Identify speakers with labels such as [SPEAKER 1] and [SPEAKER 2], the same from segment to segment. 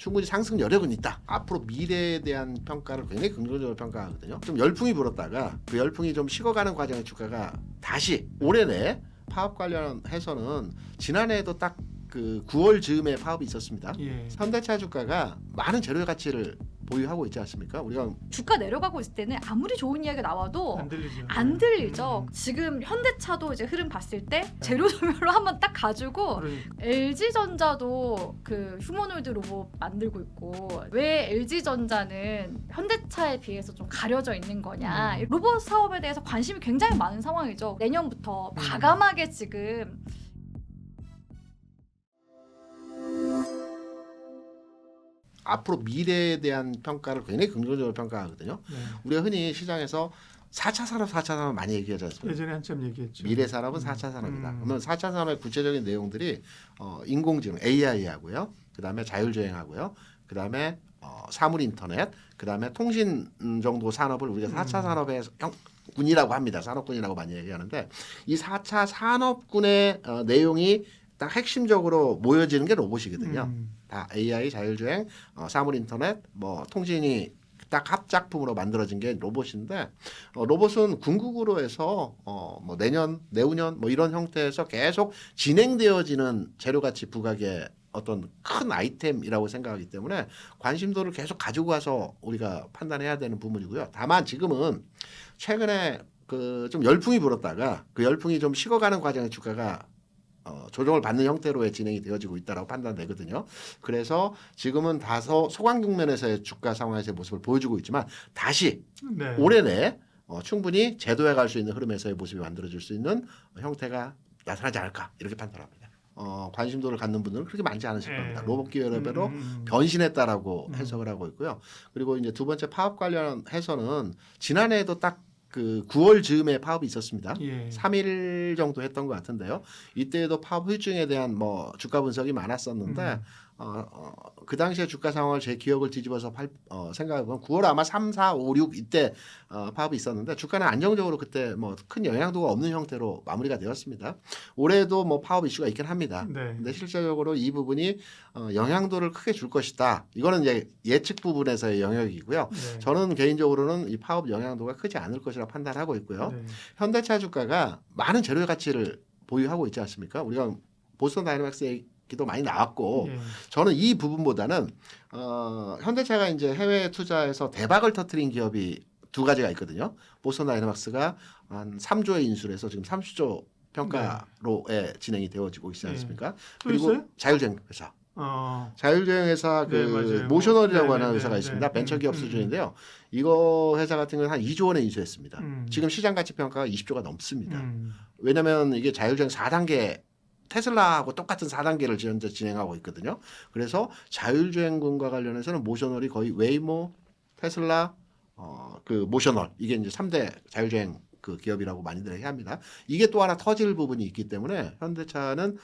[SPEAKER 1] 충분히 상승 여력은 있다. 앞으로 미래에 대한 평가를 굉장히 긍정적으로 평가하거든요. 좀 열풍이 불었다가 그 열풍이 좀 식어가는 과정에 주가가 다시 올해 내 파업 관련해서는 지난해에도 딱 그 9월 즈음에 파업이 있었습니다.
[SPEAKER 2] 예.
[SPEAKER 1] 현대차 주가가 많은 재료 가치를 보유하고 있지 않습니까? 우리가
[SPEAKER 3] 주가 내려가고 있을 때는 아무리 좋은 이야기가 나와도
[SPEAKER 2] 안 들리죠.
[SPEAKER 3] 안 들리죠. 지금 현대차도 이제 흐름 봤을 때 재료조별로 한번 딱 가지고
[SPEAKER 2] 그러니까.
[SPEAKER 3] LG전자도 그 휴머노이드 로봇 만들고 있고 왜 LG전자는 현대차에 비해서 좀 가려져 있는 거냐. 로봇 사업에 대해서 관심이 굉장히 많은 상황이죠. 내년부터 과감하게 지금
[SPEAKER 1] 앞으로 미래에 대한 평가를 굉장히 긍정적으로 평가하거든요.
[SPEAKER 2] 네.
[SPEAKER 1] 우리가 흔히 시장에서 4차 산업 많이 얘기하지 않습니까?
[SPEAKER 2] 예전에 한참 얘기했죠.
[SPEAKER 1] 미래 산업은 4차 산업이다. 그러면 4차 산업의 구체적인 내용들이 인공지능 AI하고요. 그다음에 자율주행하고요. 그다음에 사물 인터넷, 그다음에 통신 정도 산업을 우리가 4차 산업의 군이라고 합니다. 산업군이라고 많이 얘기하는데 이 4차 산업군의 내용이 딱 핵심적으로 모여지는 게 로봇이거든요. 다 AI, 자율주행, 사물 인터넷, 뭐 통신이 딱 합작품으로 만들어진 게 로봇인데 로봇은 궁극으로 해서 뭐 내년, 내후년 뭐 이런 형태에서 계속 진행되어지는 재료가치 부각의 어떤 큰 아이템이라고 생각하기 때문에 관심도를 계속 가지고 가서 우리가 판단해야 되는 부분이고요. 다만 지금은 최근에 그 좀 열풍이 불었다가 그 열풍이 좀 식어가는 과정에 주가가 조정을 받는 형태로의 진행이 되어지고 있다라고 판단되거든요. 그래서 지금은 다소 소강 국면에서의 주가 상황에서의 모습을 보여주고 있지만 다시
[SPEAKER 2] 네.
[SPEAKER 1] 올해 내 충분히 제도해 갈 수 있는 흐름에서의 모습이 만들어질 수 있는 형태가 나타나지 않을까 이렇게 판단합니다. 관심도를 갖는 분들은 그렇게 많지 않으실 겁니다. 로봇 기업으로 변신했다라고 해석을 하고 있고요. 그리고 이제 두 번째 파업 관련해서는 지난해에도 딱 그 9월 즈음에 파업이 있었습니다.
[SPEAKER 2] 예.
[SPEAKER 1] 3일 정도 했던 것 같은데요. 이때에도 파업 후유증에 대한 뭐 주가 분석이 많았었는데 그 당시에 주가 상황을 제 기억을 뒤집어서 생각해보면 9월 아마 3, 4, 5, 6 이때 파업이 있었는데 주가는 안정적으로 그때 뭐 큰 영향도가 없는 형태로 마무리가 되었습니다. 올해도 뭐 파업 이슈가 있긴 합니다.
[SPEAKER 2] 네.
[SPEAKER 1] 근데 실제적으로 이 부분이 영향도를 크게 줄 것이다. 이거는 이제 예측 부분에서의 영역이고요.
[SPEAKER 2] 네.
[SPEAKER 1] 저는 개인적으로는 이 파업 영향도가 크지 않을 것이라 판단하고 있고요.
[SPEAKER 2] 네.
[SPEAKER 1] 현대차 주가가 많은 재료 가치를 보유하고 있지 않습니까? 우리가 보스턴 다이내믹스 얘기도 많이 나왔고
[SPEAKER 2] 예.
[SPEAKER 1] 저는 이 부분보다는 현대차가 이제 해외 투자에서 대박을 터뜨린 기업이 두 가지가 있거든요. 보스턴 다이내믹스가 한 3조의 인수를 해서 지금 30조 평가로에 진행이 되어지고 있지 않습니까?
[SPEAKER 2] 또
[SPEAKER 1] 그리고
[SPEAKER 2] 있어요?
[SPEAKER 1] 자율주행 회사.
[SPEAKER 2] 어.
[SPEAKER 1] 자율주행 회사 그
[SPEAKER 2] 네, 맞아요.
[SPEAKER 1] 모셔널이라고 하는
[SPEAKER 2] 네,
[SPEAKER 1] 회사가
[SPEAKER 2] 네,
[SPEAKER 1] 있습니다.
[SPEAKER 2] 네.
[SPEAKER 1] 벤처기업 수준인데요. 이거 회사 같은 경우는 한 2조 원에 인수했습니다. 지금 시장 가치 평가가 20조가 넘습니다. 왜냐하면 이게 자율주행 4단계 테슬라하고 똑같은 4단계를 현재 진행하고 있거든요. 그래서 자율주행군과 관련해서는 모셔널이 거의 웨이모, 테슬라, 그 모셔널 이게 이제 3대 자율주행 그 기업이라고 많이들 얘기합니다. 이게 또 하나 터질 부분이 있기 때문에 현대차는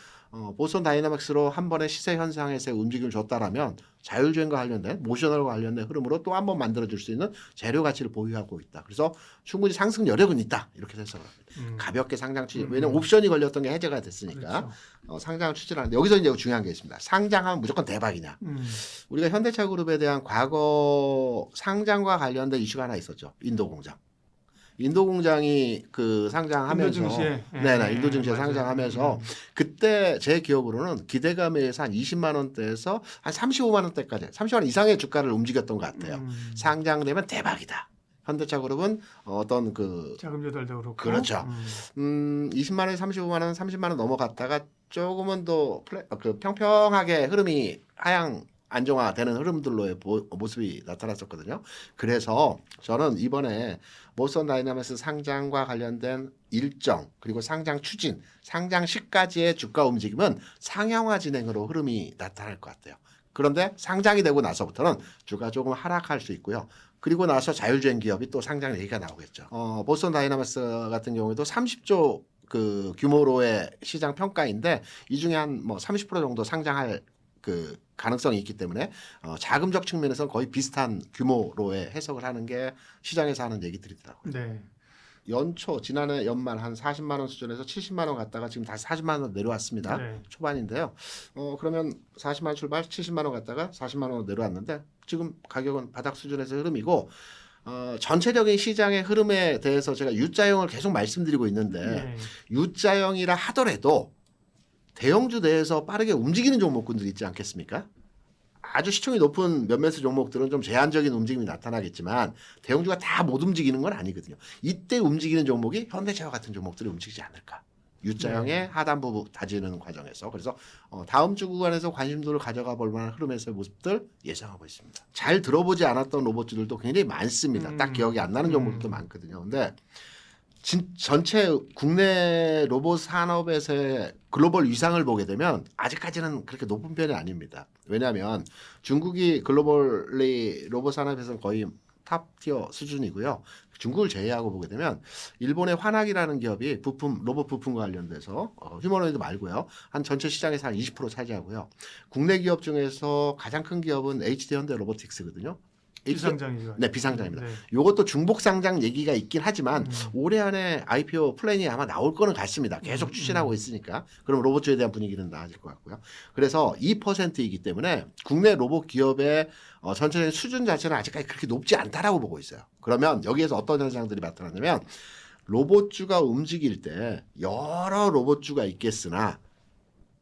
[SPEAKER 1] 보스턴 다이내믹스로 한 번의 시세 현상에서의 움직임을 줬다라면 자율주행과 관련된 모셔널과 관련된 흐름으로 또 한 번 만들어줄 수 있는 재료 가치를 보유하고 있다. 그래서 충분히 상승 여력은 있다. 이렇게 해석을 합니다. 가볍게 상장 추진. 왜냐하면 옵션이 걸렸던 게 해제가 됐으니까
[SPEAKER 2] 그렇죠.
[SPEAKER 1] 상장을 추진하는데 여기서 이제 중요한 게 있습니다. 상장하면 무조건 대박이냐. 우리가 현대차 그룹에 대한 과거 상장과 관련된 이슈가 하나 있었죠. 인도 공장. 인도 공장이 그 상장하면서
[SPEAKER 2] 인도 증시에.
[SPEAKER 1] 네네 인도 증시에
[SPEAKER 2] 맞아요.
[SPEAKER 1] 상장하면서 그때 제 기억으로는 기대감에 의해서 한 20만 원대에서 한 35만 원대까지 30만 원 이상의 주가를 움직였던 것 같아요. 상장되면 대박이다. 현대차 그룹은 어떤 그
[SPEAKER 2] 자금 조달도 그렇고.
[SPEAKER 1] 그렇죠. 20만 원, 35만 원, 30만 원 넘어갔다가 조금은 더 그 평평하게 흐름이 하향 안정화되는 흐름들로의 모습이 나타났었거든요. 그래서 저는 이번에 보스턴 다이내믹스 상장과 관련된 일정 그리고 상장 추진, 상장 시까지의 주가 움직임은 상향화 진행으로 흐름이 나타날 것 같아요. 그런데 상장이 되고 나서부터는 주가 조금 하락할 수 있고요. 그리고 나서 자율주행 기업이 또 상장 얘기가 나오겠죠. 보스턴 다이내믹스 같은 경우에도 30조 그 규모로의 시장 평가인데 이 중에 한 뭐 30% 정도 상장할 그 가능성이 있기 때문에 자금적 측면에서 거의 비슷한 규모로의 해석을 하는 게 시장에서 하는 얘기들이더라고요.
[SPEAKER 2] 네.
[SPEAKER 1] 연초 지난해 연말 한 40만 원 수준에서 70만 원 갔다가 지금 다시 40만 원 내려왔습니다.
[SPEAKER 2] 네.
[SPEAKER 1] 초반인데요. 그러면 40만 원 출발 70만 원 갔다가 40만 원 내려왔는데 지금 가격은 바닥 수준에서 흐름이고 전체적인 시장의 흐름에 대해서 제가 U자형을 계속 말씀드리고 있는데
[SPEAKER 2] 네.
[SPEAKER 1] U자형이라 하더라도 대형주 내에서 빠르게 움직이는 종목군들이 있지 않겠습니까? 아주 시총이 높은 몇몇 종목들은 좀 제한적인 움직임이 나타나겠지만 대형주가 다 못 움직이는 건 아니거든요. 이때 움직이는 종목이 현대차와 같은 종목들이 움직이지 않을까. U자형의 하단부 다지는 과정에서 그래서 다음 주 구간에서 관심도를 가져가 볼 만한 흐름에서의 모습들 예상하고 있습니다. 잘 들어보지 않았던 로봇주들도 굉장히 많습니다. 딱 기억이 안 나는 종목들도 많거든요. 근데 전체 국내 로봇 산업에서의 글로벌 위상을 보게 되면 아직까지는 그렇게 높은 편이 아닙니다. 왜냐하면 중국이 글로벌리 로봇 산업에서는 거의 탑티어 수준이고요. 중국을 제외하고 보게 되면 일본의 환학이라는 기업이 로봇 부품과 관련돼서 휴머노이드 말고요. 한 전체 시장에서 한 20% 차지하고요. 국내 기업 중에서 가장 큰 기업은 HD 현대 로보틱스거든요.
[SPEAKER 2] 비상장이죠.
[SPEAKER 1] 네, 비상장입니다.
[SPEAKER 2] 네.
[SPEAKER 1] 이것도 중복 상장 얘기가 있긴 하지만 올해 안에 IPO 플랜이 아마 나올 거는 같습니다. 계속 추진하고 있으니까. 그럼 로봇주에 대한 분위기는 나아질 것 같고요. 그래서 2%이기 때문에 국내 로봇 기업의 전체적인 수준 자체는 아직까지 그렇게 높지 않다라고 보고 있어요. 그러면 여기에서 어떤 현상들이 나타나냐면 로봇주가 움직일 때 여러 로봇주가 있겠으나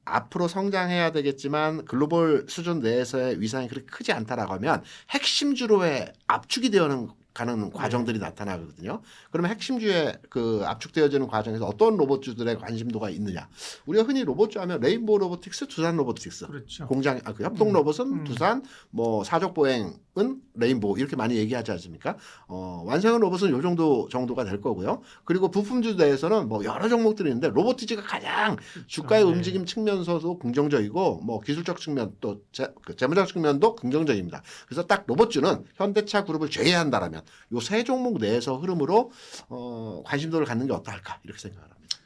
[SPEAKER 1] 앞으로 성장해야 되겠지만 글로벌 수준 내에서의 위상이 그렇게 크지 않다라고 하면 핵심주로의 압축이 되어가는 과정들이 나타나거든요. 그러면 핵심주에 그 압축되어지는 과정에서 어떤 로봇주들의 관심도가 있느냐? 우리가 흔히 로봇주 하면 레인보우 로보틱스, 두산 로보틱스,
[SPEAKER 2] 그렇죠.
[SPEAKER 1] 그 협동 로봇은 두산, 뭐 사족 보행은 레인보우 이렇게 많이 얘기하지 않습니까? 완성형 로봇은 요 정도가 될 거고요. 그리고 부품주 내에서는 뭐 여러 종목들이 있는데 로보티지가 가장 주가의 움직임 측면에서도 긍정적이고 뭐 기술적 측면 또 재무적 측면도 긍정적입니다. 그래서 딱 로봇주는 현대차 그룹을 제외한다라면 요 세 종목 내에서 흐름으로 관심도를 갖는 게 어떨까 이렇게 생각을 합니다.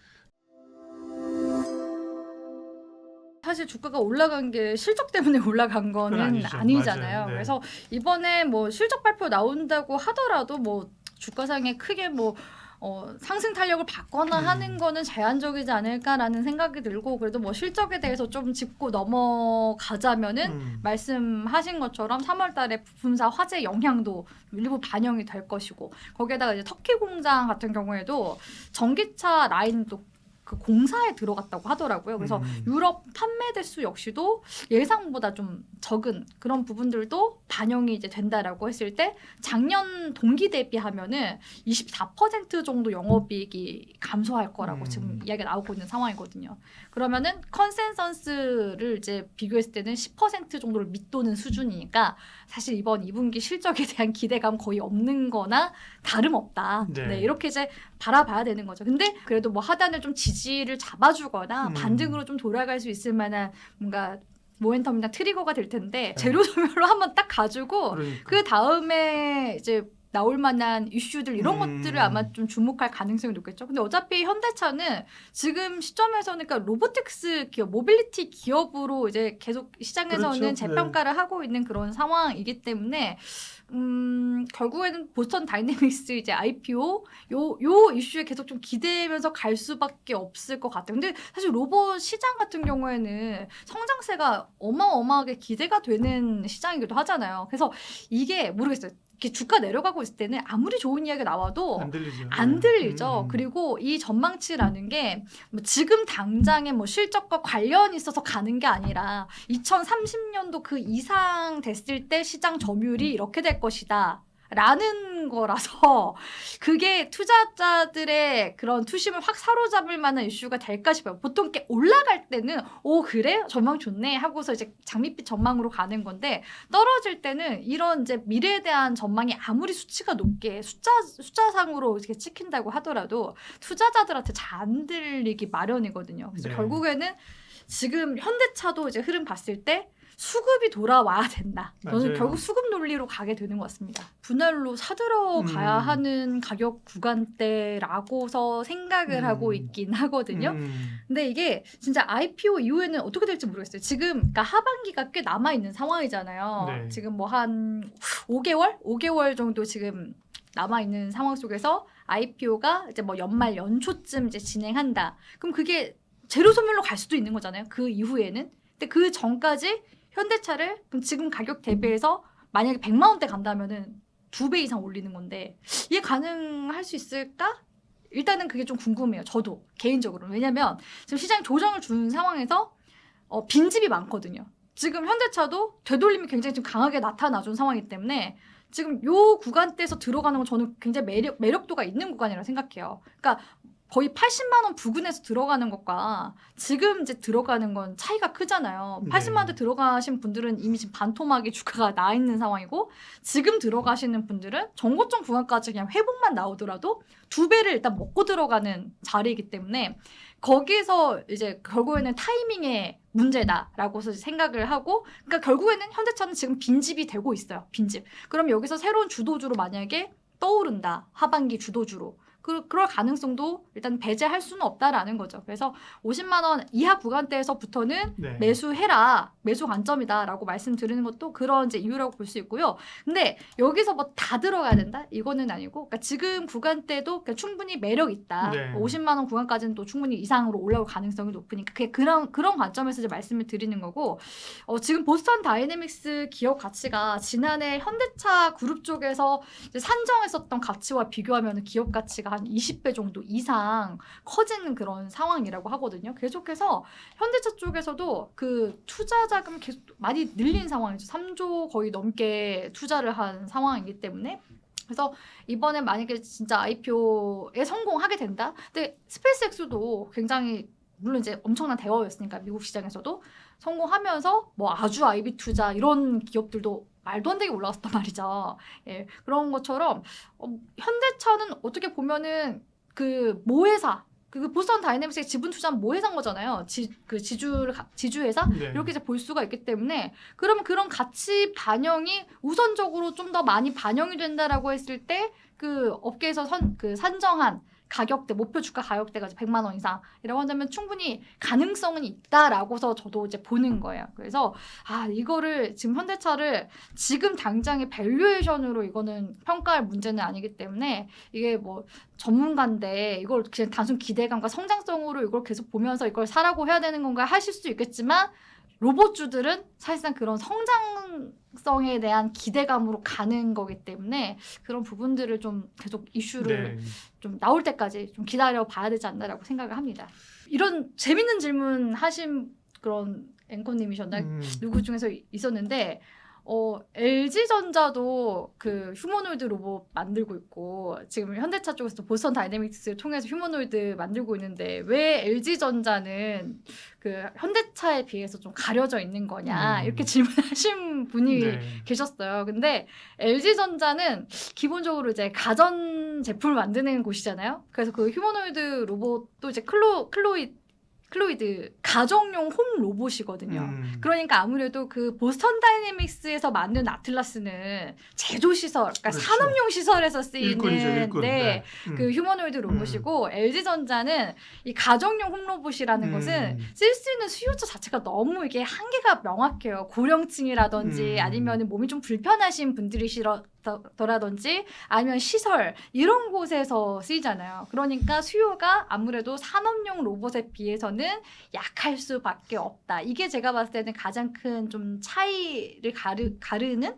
[SPEAKER 3] 사실 주가가 올라간 게 실적 때문에 올라간 거는
[SPEAKER 2] 아니죠.
[SPEAKER 3] 아니잖아요.
[SPEAKER 2] 맞아요. 네.
[SPEAKER 3] 그래서 이번에 뭐 실적 발표 나온다고 하더라도 뭐 주가상에 크게 뭐 상승 탄력을 받거나 하는 거는 제한적이지 않을까라는 생각이 들고 그래도 뭐 실적에 대해서 좀 짚고 넘어가자면은 말씀하신 것처럼 3월달에 부품사 화재 영향도 일부 반영이 될 것이고 거기에다가 이제 터키 공장 같은 경우에도 전기차 라인도 그 공사에 들어갔다고 하더라고요. 그래서 유럽 판매 대수 역시도 예상보다 좀 적은 그런 부분들도 반영이 이제 된다라고 했을 때 작년 동기 대비하면은 24% 정도 영업이익이 감소할 거라고 지금 이야기가 나오고 있는 상황이거든요. 그러면은 컨센서스를 이제 비교했을 때는 10% 정도를 밑도는 수준이니까 사실 이번 2분기 실적에 대한 기대감 거의 없는 거나 다름없다.
[SPEAKER 2] 네.
[SPEAKER 3] 네, 이렇게 이제 바라봐야 되는 거죠. 근데 그래도 뭐 하단을 좀 지지를 잡아주거나 반등으로 좀 돌아갈 수 있을 만한 뭔가 모멘텀이나 트리거가 될 텐데 재료 소멸로 한번 딱 가지고
[SPEAKER 2] 그러니까.
[SPEAKER 3] 그 다음에 이제 나올 만한 이슈들 이런 것들을 아마 좀 주목할 가능성이 높겠죠. 근데 어차피 현대차는 지금 시점에서는 그러니까 로보틱스 기업, 모빌리티 기업으로 이제 계속 시장에서는
[SPEAKER 2] 그렇죠.
[SPEAKER 3] 재평가를 하고 있는 그런 상황이기 때문에 결국에는 보스턴 다이내믹스 이제 IPO 요 이슈에 계속 좀 기대면서 갈 수밖에 없을 것 같아요. 근데 사실 로봇 시장 같은 경우에는 성장세가 어마어마하게 기대가 되는 시장이기도 하잖아요. 그래서 이게 모르겠어요. 이렇게 주가 내려가고 있을 때는 아무리 좋은 이야기가 나와도 안 들리죠. 그리고 이 전망치라는 게 뭐 지금 당장의 뭐 실적과 관련이 있어서 가는 게 아니라 2030년도 그 이상 됐을 때 시장 점유율이 이렇게 될 것이다. 라는 거라서 그게 투자자들의 그런 투심을 확 사로잡을 만한 이슈가 될까 싶어요. 보통 이렇게 올라갈 때는 오 그래? 전망 좋네 하고서 이제 장밋빛 전망으로 가는 건데 떨어질 때는 이런 이제 미래에 대한 전망이 아무리 수치가 높게 숫자상으로 이렇게 찍힌다고 하더라도 투자자들한테 잘 안 들리기 마련이거든요. 그래서 결국에는 지금 현대차도 이제 흐름 봤을 때 수급이 돌아와야 된다. 저는
[SPEAKER 2] 맞아요.
[SPEAKER 3] 결국 수급 논리로 가게 되는 것 같습니다. 분할로 사들어 가야 하는 가격 구간대라고서 생각을 하고 있긴 하거든요. 근데 이게 진짜 IPO 이후에는 어떻게 될지 모르겠어요. 지금 그러니까 하반기가 꽤 남아 있는 상황이잖아요.
[SPEAKER 2] 네.
[SPEAKER 3] 지금 뭐 한 5개월 정도 지금 남아 있는 상황 속에서 IPO가 이제 뭐 연말 연초쯤 이제 진행한다. 그럼 그게 제로 소멸로 갈 수도 있는 거잖아요. 그 이후에는. 근데 그 전까지 현대차를 그럼 지금 가격 대비해서 만약에 100만 원대 간다면은 2배 이상 올리는 건데 이게 가능할 수 있을까? 일단은 그게 좀 궁금해요. 저도 개인적으로. 왜냐면 지금 시장이 조정을 준 상황에서 빈집이 많거든요. 지금 현대차도 되돌림이 굉장히 좀 강하게 나타나준 상황이기 때문에 지금 요 구간대에서 들어가는 건 저는 굉장히 매력도가 있는 구간이라고 생각해요. 그러니까 거의 80만 원 부근에서 들어가는 것과 지금 이제 들어가는 건 차이가 크잖아요.
[SPEAKER 2] 네.
[SPEAKER 3] 80만 원대 들어가신 분들은 이미 지금 반토막이 주가가 나 있는 상황이고 지금 들어가시는 분들은 정고점 구간까지 그냥 회복만 나오더라도 2배를 일단 먹고 들어가는 자리이기 때문에 거기서 이제 결국에는 타이밍의 문제다라고 생각을 하고 그러니까 결국에는 현대차는 지금 빈집이 되고 있어요. 빈집. 그럼 여기서 새로운 주도주로 만약에 떠오른다. 하반기 주도주로. 그럴 가능성도 일단 배제할 수는 없다라는 거죠. 그래서 50만 원 이하 구간대에서부터는
[SPEAKER 2] 네.
[SPEAKER 3] 매수해라. 매수 관점이다라고 말씀드리는 것도 그런 이제 이유라고 볼 수 있고요. 근데 여기서 뭐 다 들어가야 된다? 이거는 아니고 그러니까 지금 구간대도 그러니까 충분히 매력 있다.
[SPEAKER 2] 네.
[SPEAKER 3] 50만 원 구간까지는 또 충분히 이상으로 올라올 가능성이 높으니까 그런 관점에서 이제 말씀을 드리는 거고 지금 보스턴 다이내믹스 기업 가치가 지난해 현대차 그룹 쪽에서 이제 산정했었던 가치와 비교하면 기업 가치가 한 20배 정도 이상 커지는 그런 상황이라고 하거든요. 계속해서 현대차 쪽에서도 그 투자 자금 계속 많이 늘린 상황이죠. 3조 거의 넘게 투자를 한 상황이기 때문에 그래서 이번에 만약에 진짜 IPO에 성공하게 된다. 근데 스페이스X도 굉장히 물론 이제 엄청난 대화였으니까 미국 시장에서도 성공하면서 뭐 아주 IB 투자 이런 기업들도 말도 안 되게 올라갔단 말이죠. 예, 그런 것처럼 현대차는 어떻게 보면은 그 모회사 그 보스턴 다이내믹스의 지분 투자는 모회사인 거잖아요. 지주회사
[SPEAKER 2] 네.
[SPEAKER 3] 이렇게 이제 볼 수가 있기 때문에 그러면 그런 가치 반영이 우선적으로 좀 더 많이 반영이 된다라고 했을 때 그 업계에서 산정한 가격대, 목표 주가 가격대가 100만 원 이상이라고 한다면 충분히 가능성은 있다라고서 저도 이제 보는 거예요. 그래서 이거를 지금 현대차를 지금 당장의 밸류에이션으로 이거는 평가할 문제는 아니기 때문에 이게 뭐 전문가인데 이걸 그냥 단순 기대감과 성장성으로 이걸 계속 보면서 이걸 사라고 해야 되는 건가 하실 수 있겠지만 로봇주들은 사실상 그런 성장성에 대한 기대감으로 가는 거기 때문에 그런 부분들을 좀 계속 이슈를
[SPEAKER 2] 네.
[SPEAKER 3] 좀 나올 때까지 좀 기다려 봐야 되지 않나라고 생각을 합니다. 이런 재밌는 질문 하신 그런 앵커님이셨나 누구 중에서 있었는데 LG전자도 그 휴머노이드 로봇 만들고 있고 지금 현대차 쪽에서 보스턴 다이내믹스를 통해서 휴머노이드 만들고 있는데 왜 LG전자는 그 현대차에 비해서 좀 가려져 있는 거냐 이렇게 질문하신 분이
[SPEAKER 2] 네.
[SPEAKER 3] 계셨어요. 근데 LG전자는 기본적으로 이제 가전 제품을 만드는 곳이잖아요. 그래서 그 휴머노이드 로봇도 이제 클로이드 가정용 홈 로봇이거든요. 그러니까 아무래도 그 보스턴 다이내믹스에서 만든 아틀라스는 제조 시설, 그러니까
[SPEAKER 2] 그렇죠.
[SPEAKER 3] 산업용 시설에서 쓰이는
[SPEAKER 2] 일꾼이죠, 일꾼. 네.
[SPEAKER 3] 그 휴머노이드 로봇이고 LG전자는 이 가정용 홈 로봇이라는 것은 쓸 수 있는 수요처 자체가 너무 이게 한계가 명확해요. 고령층이라든지 아니면 몸이 좀 불편하신 분들이시더라든지 아니면 시설 이런 곳에서 쓰이잖아요. 그러니까 수요가 아무래도 산업용 로봇에 비해서는 약할 수밖에 없다. 이게 제가 봤을 때는 가장 큰 좀 차이를 가르는